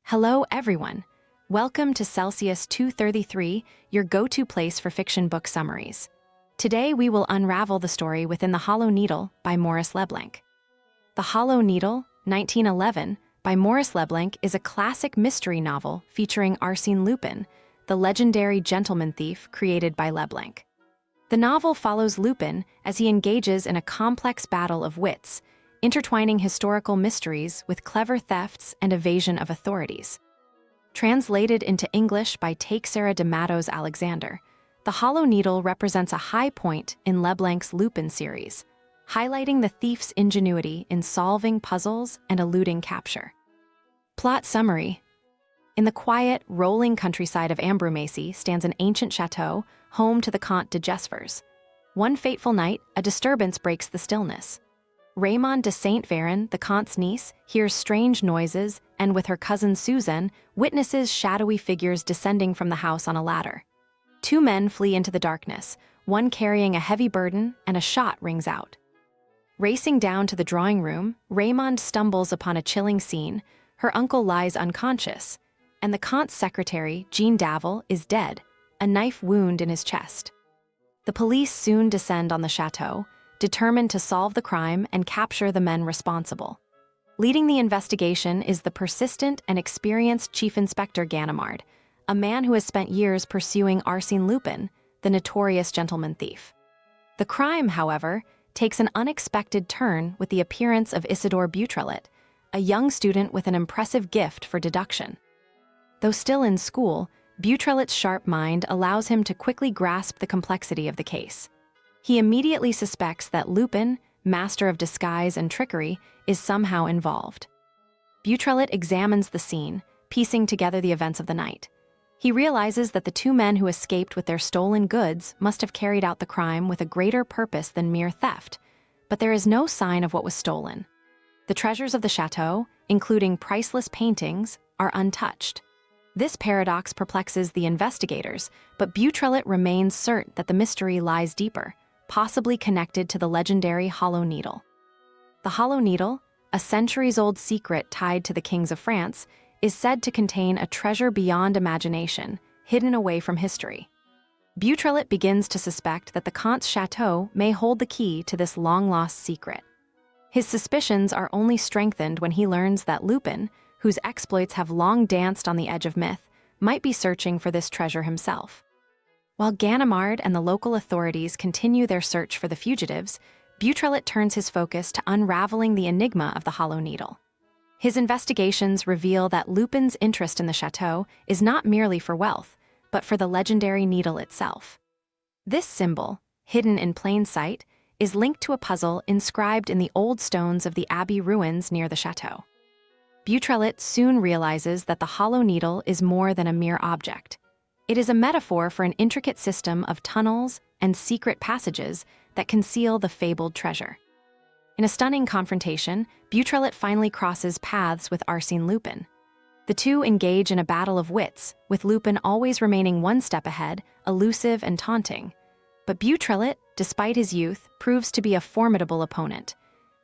Hello, everyone. Welcome to Celsius 233, your go-to place for fiction book summaries. Today, we will unravel the story Within the Hollow Needle by Maurice Leblanc. The Hollow Needle, 1911, by Maurice Leblanc is a classic mystery novel featuring Arsène Lupin, the legendary gentleman thief created by Leblanc. The novel follows Lupin as he engages in a complex battle of wits, intertwining historical mysteries with clever thefts and evasion of authorities. Translated into English by Teixeira de Mattos Alexander, The Hollow Needle represents a high point in Leblanc's Lupin series, highlighting the thief's ingenuity in solving puzzles and eluding capture. Plot summary. In the quiet, rolling countryside of Ambrumésy stands an ancient chateau, home to the Comte de Gesvres. One fateful night, a disturbance breaks the stillness. Raymond de Saint-Véran, the Comte's niece, hears strange noises and, with her cousin Suzanne, witnesses shadowy figures descending from the house on a ladder. Two men flee into the darkness, one carrying a heavy burden, and a shot rings out. Racing down to the drawing room, Raymond stumbles upon a chilling scene. Her uncle lies unconscious, and the Comte's secretary, Jean Davel, is dead, a knife wound in his chest. The police soon descend on the chateau, determined to solve the crime and capture the men responsible. Leading the investigation is the persistent and experienced Chief Inspector Ganimard, a man who has spent years pursuing Arsène Lupin, the notorious gentleman thief. The crime, however, takes an unexpected turn with the appearance of Isidore Beautrelet, a young student with an impressive gift for deduction. Though still in school, Beautrelet's sharp mind allows him to quickly grasp the complexity of the case. He immediately suspects that Lupin, master of disguise and trickery, is somehow involved. Beautrelet examines the scene, piecing together the events of the night. He realizes that the two men who escaped with their stolen goods must have carried out the crime with a greater purpose than mere theft, but there is no sign of what was stolen. The treasures of the chateau, including priceless paintings, are untouched. This paradox perplexes the investigators, but Beautrelet remains certain that the mystery lies deeper, possibly connected to the legendary Hollow Needle. The Hollow Needle, a centuries-old secret tied to the kings of France, is said to contain a treasure beyond imagination, hidden away from history. Beautrelet begins to suspect that the Comte's chateau may hold the key to this long-lost secret. His suspicions are only strengthened when he learns that Lupin, whose exploits have long danced on the edge of myth, might be searching for this treasure himself. While Ganimard and the local authorities continue their search for the fugitives, Beautrelet turns his focus to unraveling the enigma of the Hollow Needle. His investigations reveal that Lupin's interest in the chateau is not merely for wealth, but for the legendary needle itself. This symbol, hidden in plain sight, is linked to a puzzle inscribed in the old stones of the abbey ruins near the chateau. Beautrelet soon realizes that the Hollow Needle is more than a mere object. It is a metaphor for an intricate system of tunnels and secret passages that conceal the fabled treasure. In a stunning confrontation, Beautrelet finally crosses paths with Arsène Lupin. The two engage in a battle of wits, with Lupin always remaining one step ahead, elusive and taunting. But Beautrelet, despite his youth, proves to be a formidable opponent.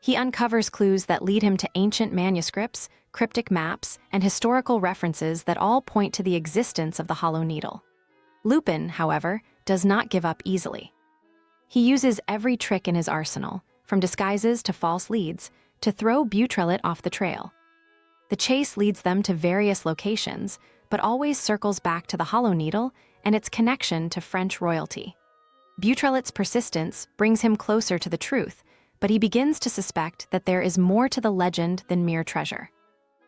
He uncovers clues that lead him to ancient manuscripts, cryptic maps, and historical references that all point to the existence of the Hollow Needle. Lupin, however, does not give up easily. He uses every trick in his arsenal, from disguises to false leads, to throw Beautrelet off the trail. The chase leads them to various locations, but always circles back to the Hollow Needle and its connection to French royalty. Beautrelet's persistence brings him closer to the truth, but he begins to suspect that there is more to the legend than mere treasure.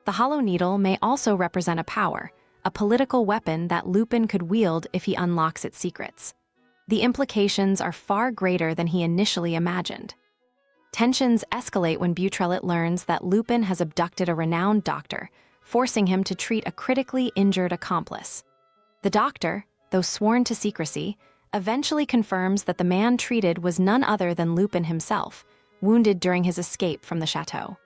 The Hollow Needle may also represent a power, a political weapon that Lupin could wield if he unlocks its secrets. The implications are far greater than he initially imagined. Tensions escalate when Beautrelet learns that Lupin has abducted a renowned doctor, forcing him to treat a critically injured accomplice. The doctor, though sworn to secrecy, eventually confirms that the man treated was none other than Lupin himself, wounded during his escape from the chateau.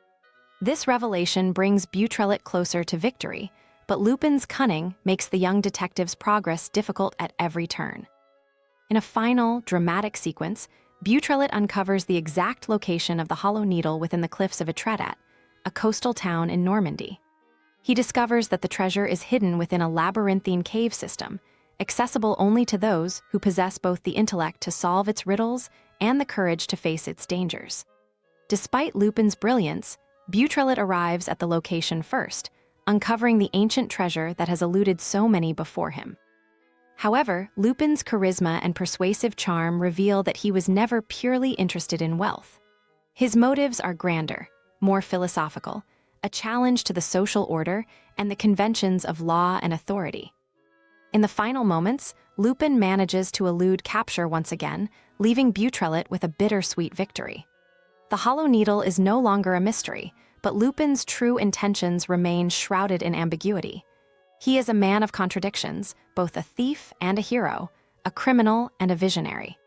This revelation brings Beautrelet closer to victory, but Lupin's cunning makes the young detective's progress difficult at every turn. In a final, dramatic sequence, Beautrelet uncovers the exact location of the Hollow Needle within the cliffs of Etretat, a coastal town in Normandy. He discovers that the treasure is hidden within a labyrinthine cave system, accessible only to those who possess both the intellect to solve its riddles and the courage to face its dangers. Despite Lupin's brilliance, Beautrelet arrives at the location first, uncovering the ancient treasure that has eluded so many before him. However, Lupin's charisma and persuasive charm reveal that he was never purely interested in wealth. His motives are grander, more philosophical, a challenge to the social order and the conventions of law and authority. In the final moments, Lupin manages to elude capture once again, leaving Beautrelet with a bittersweet victory. The Hollow Needle is no longer a mystery, but Lupin's true intentions remain shrouded in ambiguity. He is a man of contradictions, both a thief and a hero, a criminal and a visionary.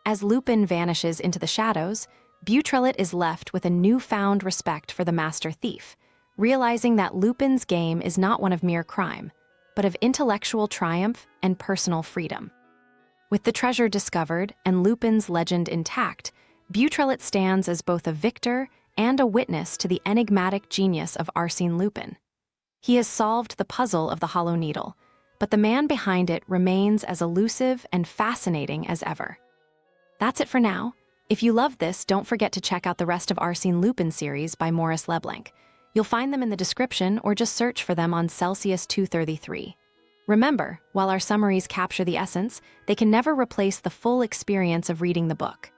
As Lupin vanishes into the shadows, Beautrelet is left with a newfound respect for the master thief, realizing that Lupin's game is not one of mere crime, but of intellectual triumph and personal freedom. With the treasure discovered and Lupin's legend intact, Beautrelet stands as both a victor and a witness to the enigmatic genius of Arsène Lupin. He has solved the puzzle of the Hollow Needle, but the man behind it remains as elusive and fascinating as ever. That's it for now. If you loved this, don't forget to check out the rest of Arsène Lupin series by Maurice Leblanc. You'll find them in the description or just search for them on Celsius 233. Remember, while our summaries capture the essence, they can never replace the full experience of reading the book.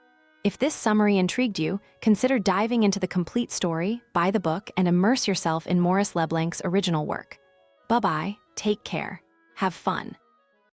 If this summary intrigued you, consider diving into the complete story, buy the book, and immerse yourself in Maurice Leblanc's original work. Bye-bye, take care, have fun.